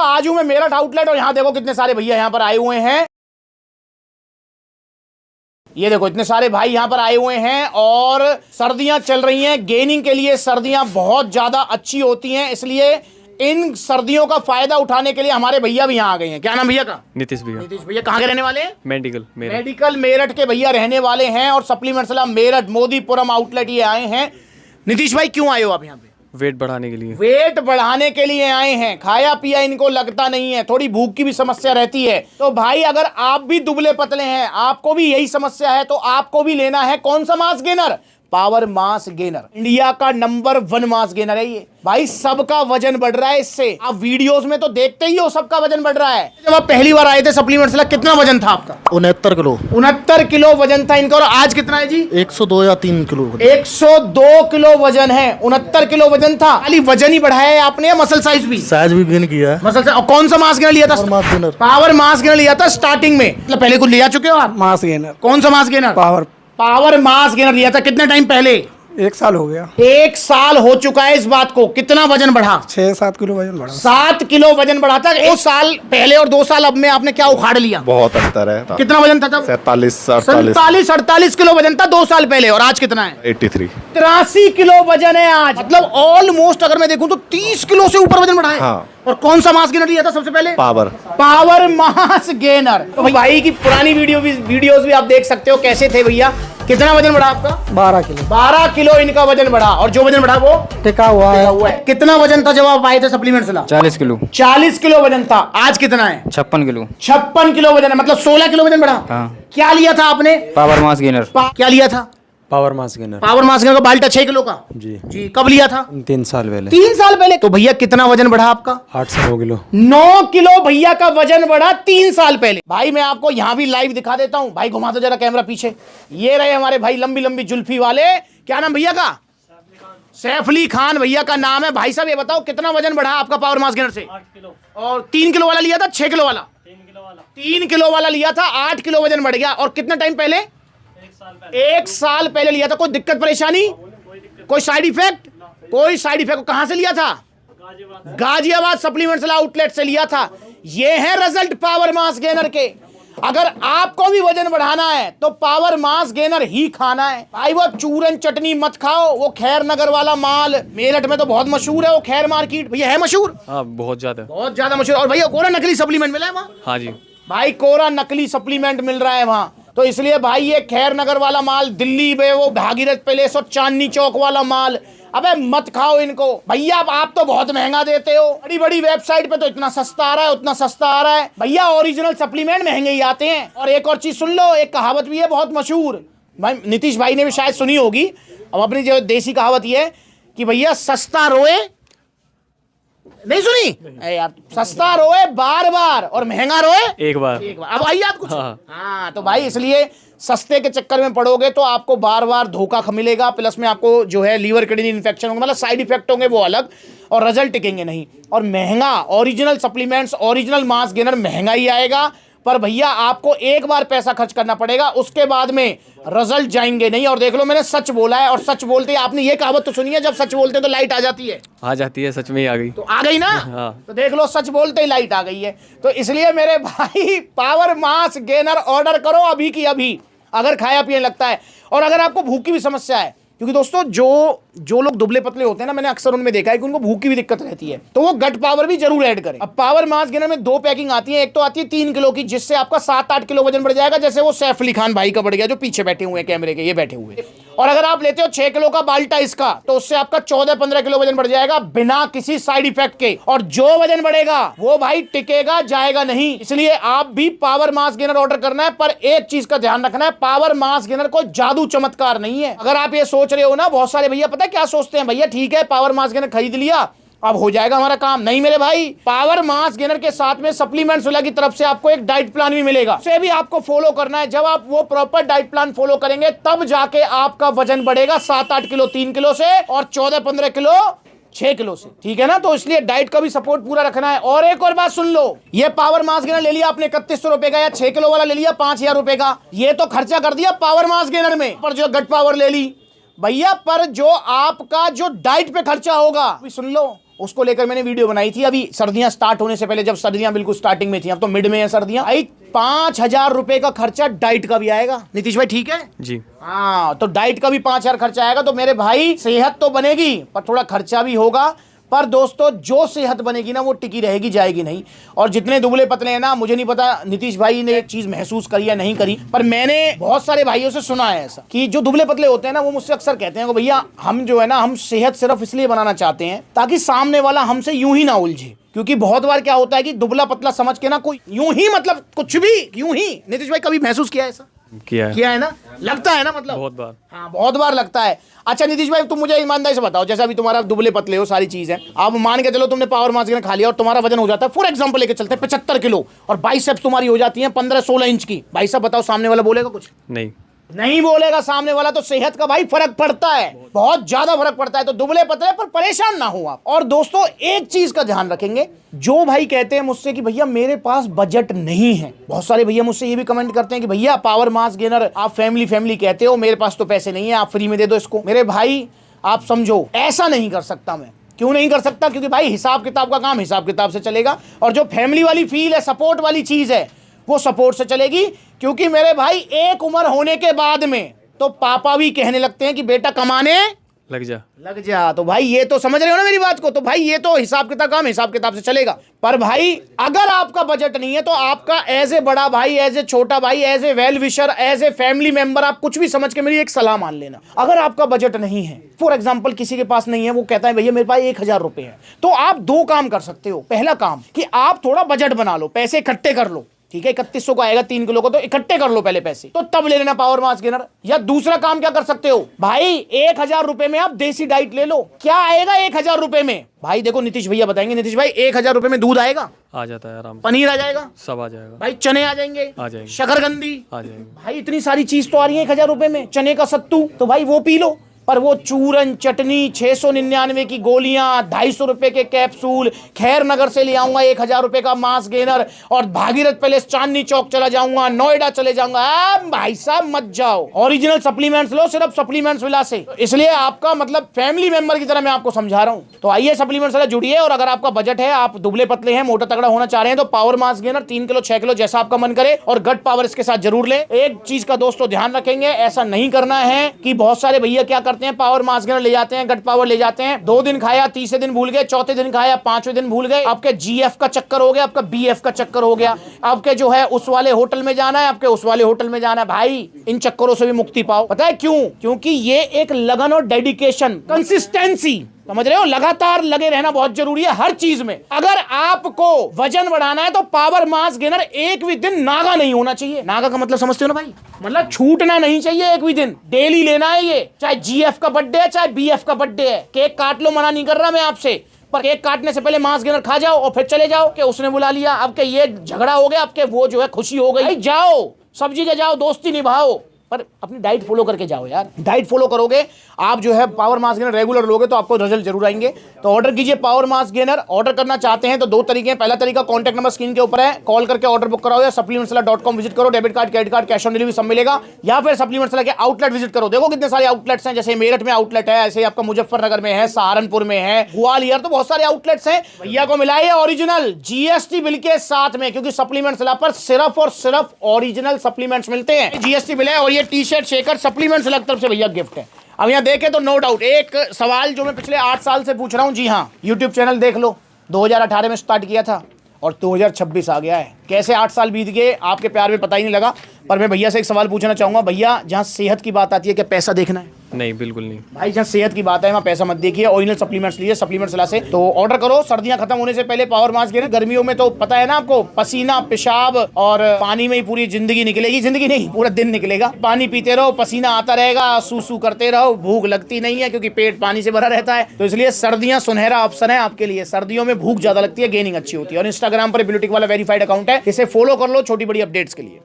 आज हूं मैं मेरठ आउटलेट और यहां देखो कितने सारे भैया यहां पर आए हुए हैं। ये देखो इतने सारे भाई यहां पर आए हुए हैं और सर्दियां चल रही हैं। गेनिंग के लिए सर्दियां बहुत ज्यादा अच्छी होती हैं, इसलिए इन सर्दियों का फायदा उठाने के लिए हमारे भैया भी यहाँ आ गए हैं। क्या नाम भैया का? नीतीश भैया। नीतीश भैया कहाँ के रहने वाले हैं? मेडिकल मेरठ के भैया रहने वाले हैं और सप्लीमेंट्स मेरठ मोदीपुरम आउटलेट ये आए हैं। नीतीश भाई क्यों आए हो आप यहाँ पे? वेट बढ़ाने के लिए। वेट बढ़ाने के लिए आए हैं। खाया पिया इनको लगता नहीं है, थोड़ी भूख की भी समस्या रहती है। तो भाई अगर आप भी दुबले पतले हैं, आपको भी यही समस्या है, तो आपको भी लेना है कौन सा mass gainer? Power mass gainer. India का नंबर 1 मास गेनर है ये। भाई सबका वजन बढ़ रहा है इससे, आप वीडियोस में तो देखते ही हो सबका वजन बढ़ रहा है। जब आप पहली बार आए थे सप्लीमेंट्स ला, कितना वजन था आपका? 69 किलो। 69 किलो वजन था इनका। और आज कितना है जी? 102 या 3 किलो। 102 किलो वजन है। 69 किलो वजन था। खाली वजन ही बढ़ाया है आपने या मसल साइज भी? साइज भी गेन किया है। Muscle size. और कौन सा मास गेनर लिया था? पावर मास गेनर लिया था स्टार्टिंग में। मतलब पहले कुछ लिया चुके हो आप? Mass gainer. कौन सा mass gainer? Power mass gainer लिया था। कितने टाइम पहले? 1 साल हो गया। 1 साल हो चुका है इस बात को। कितना वजन बढ़ा? 6-7 किलो वजन बढ़ा। 7 किलो वजन बढ़ा था 1 साल पहले और 2 साल अब में आपने क्या उखाड़ लिया? बहुत अंतर है। कितना वजन था तब? 47-48 किलो वजन था 2 साल पहले। और आज कितना है? 83 किलो वजन है आज। मतलब ऑलमोस्ट अगर मैं देखूं तो 30 किलो से ऊपर वजन बढ़ा है। हाँ। और कौन सा मास गेनर लिया था सबसे पहले? Power mass gainer. तो भाई की पुरानी वीडियोस भी आप देख सकते हो कैसे थे भैया। कितना वजन बढ़ा आपका? 12 किलो इनका वजन बढ़ा। और जो वजन बढ़ा वो टिका हुआ है। कितना वजन था जब आप आए थे सप्लीमेंट्स ला? 40 किलो। 40 किलो वजन था। आज कितना है? 56 किलो। 56 किलो वजन है, मतलब 16 किलो वजन बढ़ा। हाँ। क्या लिया था आपने? Power mass gainer. क्या लिया था? Power mass gainer. Power mass gainer का बाल्टा 6 किलो का। जी कब लिया था? 3 साल पहले। 3 साल पहले। तो भैया कितना वजन बढ़ा आपका? 8 से 9 किलो। 9 किलो भैया का वजन बढ़ा 3 साल पहले। भाई मैं आपको यहां भी लाइव दिखा देता हूं। भाई घुमा दो जरा कैमरा पीछे। ये रहे हमारे भाई लंबी लंबी जुल्फी वाले। क्या नाम भैया का? सैफ अली खान भैया का नाम है। भाई साहब ये बताओ कितना वजन बढ़ा आपका पावर मास गेनर से? 8 किलो। और 3 किलो वाला लिया था? 6 किलो वाला? 3 किलो वाला लिया था, 8 किलो वजन बढ़ गया। और कितना टाइम पहले? 1 साल पहले लिया था। कोई दिक्कत परेशानी? कोई साइड इफेक्ट? कोई साइड इफेक्ट। कहां से लिया था? गाजियाबाद सप्लीमेंट्स आउटलेट से लिया था। ये है रिजल्ट पावर मास गेनर के। अगर आपको भी वजन बढ़ाना है तो पावर मास गेनर ही खाना है। भाई वो चूरन चटनी मत खाओ, वो खैर नगर वाला माल मेरठ में तो बहुत मशहूर है। वो खैर मार्केट भैया है मशहूर? हाँ बहुत ज्यादा मशहूर। और भैया कोरा नकली सप्लीमेंट मिला है वहाँ? हाँ जी भाई कोरा नकली सप्लीमेंट मिल रहा है वहाँ। तो इसलिए भाई ये खैर नगर वाला माल, दिल्ली में वो भागीरथ पैलेस और चांदनी चौक वाला माल, अबे मत खाओ इनको भैया। आप तो बहुत महंगा देते हो। बड़ी बड़ी वेबसाइट पे तो इतना सस्ता आ रहा है, उतना सस्ता आ रहा है भैया। ओरिजिनल सप्लीमेंट महंगे ही आते हैं। और एक और चीज सुन लो, एक कहावत भी है बहुत मशहूर, भाई नीतीश भाई ने भी शायद सुनी होगी। अब अपनी जो देसी कहावत ये है कि भैया सस्ता रोए, नहीं सुनी? अरे यार, सस्ता रोए बार बार और महंगा रोए एक बार। अब आई याद कुछ? हाँ तो भाई इसलिए सस्ते के चक्कर में पड़ोगे तो आपको बार बार धोखा मिलेगा। प्लस में आपको जो है लीवर किडनी इन्फेक्शन होगा, मतलब साइड इफेक्ट होंगे वो अलग, और रिजल्ट टिकेंगे नहीं। और महंगा original supplements, original mass gainer महंगा ही आएगा। पर भैया आपको एक बार पैसा खर्च करना पड़ेगा, उसके बाद में रिजल्ट जाएंगे नहीं। और देख लो मैंने सच बोला है। और सच बोलते ही आपने ये कहावत तो सुनी है, जब सच बोलते हैं तो लाइट आ जाती है। आ जाती है, सच में ही आ गई। तो आ गई ना? हाँ। तो देख लो सच बोलते ही लाइट आ गई है। तो इसलिए मेरे भाई पावर मास गेनर ऑर्डर करो अभी की अभी, अगर खाया पिया लगता है। और अगर आपको भूख की भी समस्या है, क्योंकि दोस्तों जो लोग दुबले पतले होते हैं ना, मैंने अक्सर उनमें देखा है कि उनको भूख की भी दिक्कत रहती है, तो वो गट पावर भी जरूर ऐड करें। अब पावर मास गेनर में 2 पैकिंग आती है। एक तो आती है 3 किलो की, जिससे आपका 7-8 किलो वजन बढ़ जाएगा, जैसे वो सैफ अली खान भाई का बढ़ गया जो पीछे बैठे हुए हैं कैमरे के, ये बैठे हुए। और अगर आप लेते हो 6 किलो का बाल्टा इसका, तो उससे आपका 14-15 किलो वजन बढ़ जाएगा बिना किसी साइड इफेक्ट के। और जो वजन बढ़ेगा वो भाई टिकेगा, जाएगा नहीं। इसलिए आप भी पावर मास गेनर ऑर्डर करना है। पर एक चीज का ध्यान रखना है, पावर मास गेनर कोई जादू चमत्कार नहीं है। अगर आप ये सोच रहे हो ना, बहुत सारे भैया पता है क्या सोचते हैं, भैया ठीक है पावर मास गेनर खरीद लिया अब हो जाएगा हमारा काम। नहीं मेरे भाई, पावर मास गेनर के साथ में सप्लीमेंट्स वाला की तरफ से आपको एक डाइट प्लान भी मिलेगा, उसे भी आपको फॉलो करना है। जब आप वो प्रॉपर डाइट प्लान फॉलो करेंगे तब जाके आपका वजन बढ़ेगा 7-8 किलो 3 किलो से, और 14-15 किलो 6 किलो से। ठीक है ना? तो इसलिए डाइट का भी सपोर्ट पूरा रखना है। और एक और बात सुन लो, ये पावर मास गेनर ले लिया आपने 3100 रुपए का, या 6 किलो वाला ले लिया 5000 रुपए का, ये तो खर्चा कर दिया पावर मास गेनर में। पर जो गट पावर ले ली भैया, पर जो आपका जो डाइट पे खर्चा होगा सुन लो, उसको लेकर मैंने वीडियो बनाई थी अभी सर्दियां स्टार्ट होने से पहले, जब सर्दियां बिल्कुल स्टार्टिंग में थी, अब तो मिड में है सर्दियां। भाई 5,000 रुपए का खर्चा डाइट का भी आएगा। नीतीश भाई ठीक है जी। हाँ, तो डाइट का भी 5,000 खर्चा आएगा। तो मेरे भाई सेहत तो बनेगी पर थोड़ा खर्चा भी होगा। पर दोस्तों जो सेहत बनेगी ना वो टिकी रहेगी, जाएगी नहीं। और जितने दुबले पतले हैं ना, मुझे नहीं पता नीतीश भाई ने एक चीज महसूस करी या नहीं करी, पर मैंने बहुत सारे भाइयों से सुना है ऐसा कि जो दुबले पतले होते हैं ना, वो मुझसे अक्सर कहते हैं कि भैया हम जो है ना, हम सेहत सिर्फ इसलिए बनाना चाहते हैं ताकि सामने वाला हमसे यूं ही ना उलझे। क्योंकि बहुत बार क्या होता है कि दुबला पतला समझ के ना कोई यूं ही, मतलब कुछ भी यूं ही। नीतीश भाई कभी महसूस किया है ऐसा? किया है ना, लगता है ना, मतलब बहुत बार। हाँ, बहुत बार लगता है। अच्छा नीतीश भाई, तुम मुझे ईमानदारी से बताओ, जैसे अभी तुम्हारा दुबले पतले हो, सारी चीज है, अब मान के चलो तुमने पावर मास गेनर खा लिया और तुम्हारा वजन हो जाता है, फॉर एग्जांपल लेके चलते हैं 75 किलो, और बाइसेप्स तुम्हारी हो जाती है 15-16 इंच की। भाई साहब बताओ, सामने वाला बोलेगा कुछ? नहीं बोलेगा सामने वाला। तो सेहत का भाई फर्क पड़ता है, बहुत ज्यादा फर्क पड़ता है। तो दुबले पतले पर परेशान ना हो आप। और दोस्तों एक चीज का ध्यान रखेंगे, जो भाई कहते हैं मुझसे कि भैया मेरे पास बजट नहीं है, बहुत सारे भैया मुझसे ये भी कमेंट करते हैं कि भैया पावर मास गेनर आप फैमिली कहते हो, मेरे पास तो पैसे नहीं है, आप फ्री में दे दो इसको। मेरे भाई आप समझो, ऐसा नहीं कर सकता मैं। क्यों नहीं कर सकता? क्योंकि भाई हिसाब किताब का काम हिसाब किताब से चलेगा, और जो फैमिली वाली फील है, सपोर्ट वाली चीज है, वो सपोर्ट से चलेगी। क्योंकि मेरे भाई एक उम्र होने के बाद में तो पापा भी कहने लगते हैं कि बेटा कमाने लग जा। तो भाई ये तो समझ रहे हो ना मेरी बात को? तो भाई ये तो हिसाब किताब काम हिसाब किताब से चलेगा। पर भाई अगर आपका बजट नहीं है तो आपका एज ए बड़ा भाई, एज ए छोटा भाई, as a well wisher, as a family member, आप कुछ भी समझ के मेरी एक सलाह मान लेना। अगर आपका बजट नहीं है, फॉर एग्जाम्पल किसी के पास नहीं है, वो कहता है भैया मेरे पास 1,000 रुपए है, तो आप दो काम कर सकते हो। पहला काम कि आप थोड़ा बजट बना लो, पैसे इकट्ठे कर लो। ठीक है, 3100 का आएगा 3 किलो को, तो इकट्ठे कर लो पहले पैसे, तो तब ले लेना पावर मास गेनर। या दूसरा काम क्या कर सकते हो भाई, 1,000 रुपए में आप देसी डाइट ले लो। क्या आएगा 1,000 रुपए में? भाई देखो नीतीश भैया बताएंगे। नीतीश भाई 1,000 रुपए में दूध आएगा, आ जाता है आराम, पनीर आ जाएगा, सब आ जाएगा भाई, चने आ जाएंगे, शकरकंदी आ जाएगी, भाई इतनी सारी चीज तो आ रही है 1,000 रुपए में। चने का सत्तू, तो भाई वो पी लो। पर वो चूरन चटनी 699 की गोलियां, 250 रुपए के कैप्सूल, खैर नगर से ले आऊंगा 1,000 रुपए का मास गेनर, और भागीरथ पैलेस चांदनी चौक चला जाऊंगा, नोएडा चले जाऊंगा। भाई साहब मत जाओ, ओरिजिनल सप्लीमेंट्स लो, सिर्फ सप्लीमेंट्स विला से। इसलिए आपका मतलब फैमिली मेंबर की तरह मैं आपको समझा रहा हूं। तो आइए सप्लीमेंट्स वाला जुड़िए। और अगर आपका बजट है, आप दुबले पतले हैं, मोटा तगड़ा होना चाह रहे हैं, तो power mass gainer 3 kilo 6 kilo जैसा आपका मन करे, और गट पावर इसके साथ जरूर ले। एक चीज का दोस्तों ध्यान रखेंगे, ऐसा नहीं करना है कि बहुत सारे भैया क्या करते हैं, पावर मास ले जाते हैं, गट पावर ले जाते हैं, 2 दिन खाया, तीसरे दिन भूल गए, चौथे दिन खाया, 5वें दिन भूल गए। आपके जीएफ का चक्कर हो गया, आपका बीएफ का चक्कर हो गया, आपके जो है उस वाले होटल में जाना है, आपके उस वाले होटल में जाना है। भाई इन चक्करों से भी मुक्ति पाओ। पता है क्यों? क्योंकि ये एक लगन और डेडिकेशन, कंसिस्टेंसी, समझ रहे हो, लगातार लगे रहना बहुत जरूरी है हर चीज में। अगर आपको वजन बढ़ाना है तो पावर मास गेनर एक भी दिन नागा नहीं होना चाहिए। नागा का मतलब समझते हो ना भाई, मतलब छूटना नहीं चाहिए एक भी दिन, डेली लेना है ये। चाहे जीएफ का बर्थडे है, चाहे बीएफ का बर्थडे है, केक काट लो, मना नहीं कर रहा मैं आपसे, पर केक काटने से पहले मास गेनर खा जाओ और फिर चले जाओ कि उसने बुला लिया, अब के ये झगड़ा हो गया, अब के वो जो है खुशी हो गई। जाओ सब्जी के जाओ, दोस्ती निभाओ, पर अपनी डाइट फॉलो करके जाओ यार। डाइट फॉलो करोगे आप, जो है पावर मास गेनर रेगुलर लोगे तो आपको रिजल्ट जरूर आएंगे। तो ऑर्डर कीजिए पावर मास गेनर। ऑर्डर करना चाहते हैं तो 2 तरीके हैं। पहला तरीका, कॉन्टैक्ट नंबर स्क्रीन के ऊपर है, कॉल करके ऑर्डर बुक कराओ, या supplementsala.com विजिट करो, debit card, credit card, cash on delivery सब मिलेगा। या फिर सप्लीमेंट्सला के आउटलेट विजिट करो, देखो कितने सारे आउटलेट्स हैं। जैसे मेरठ में आउटलेट है, ऐसे आपका मुजफ्फरनगर में है, सहारनपुर में है, ग्वालियर, तो बहुत सारे आउटलेट्स हैं। भैया को मिलाइए ओरिजिनल जीएसटी बिल के साथ में, क्योंकि सप्लीमेंट्सला पर सिर्फ और सिर्फ ओरिजिनल सप्लीमेंट्स मिलते हैं। जीएसटी बिल है, और ये टी शर्ट शेकर सप्लीमेंट्स अलग तरफ से भैया गिफ्ट है। अब यहाँ देखें तो नो डाउट एक सवाल जो मैं पिछले 8 साल से पूछ रहा हूँ, जी हाँ, यूट्यूब चैनल देख लो, 2018 में स्टार्ट किया था और 2026 आ गया है। कैसे 8 साल बीत गए आपके प्यार में पता ही नहीं लगा। पर मैं भैया से एक सवाल पूछना चाहूंगा, भैया जहाँ सेहत की बात आती है क्या पैसा देखना है? नहीं, बिल्कुल नहीं भाई, जहाँ सेहत की बात है वहाँ पैसा मत देखिए। ओरिजिनल सप्लीमेंट्स लीजिए, सप्लीमेंट्सला से। तो ऑर्डर करो सर्दियां खत्म होने से पहले पावर मास गेनर। गर्मियों में तो पता है ना आपको, पसीना पेशाब और पानी में ही पूरी जिंदगी निकलेगी, जिंदगी नहीं पूरा दिन निकलेगा। पानी पीते रहो, पसीना आता रहेगा, सूसू करते रहो, भूख लगती नहीं है क्योंकि पेट पानी से भरा रहता है। तो इसलिए सर्दियां सुनहरा अवसर है आपके लिए। सर्दियों में भूख ज्यादा लगती है, गेनिंग अच्छी होती है। और इंस्टाग्राम पर ब्लूटिक वाला वेरीफाइड अकाउंट है, इसे फॉलो कर लो छोटी बड़ी अपडेट्स के लिए।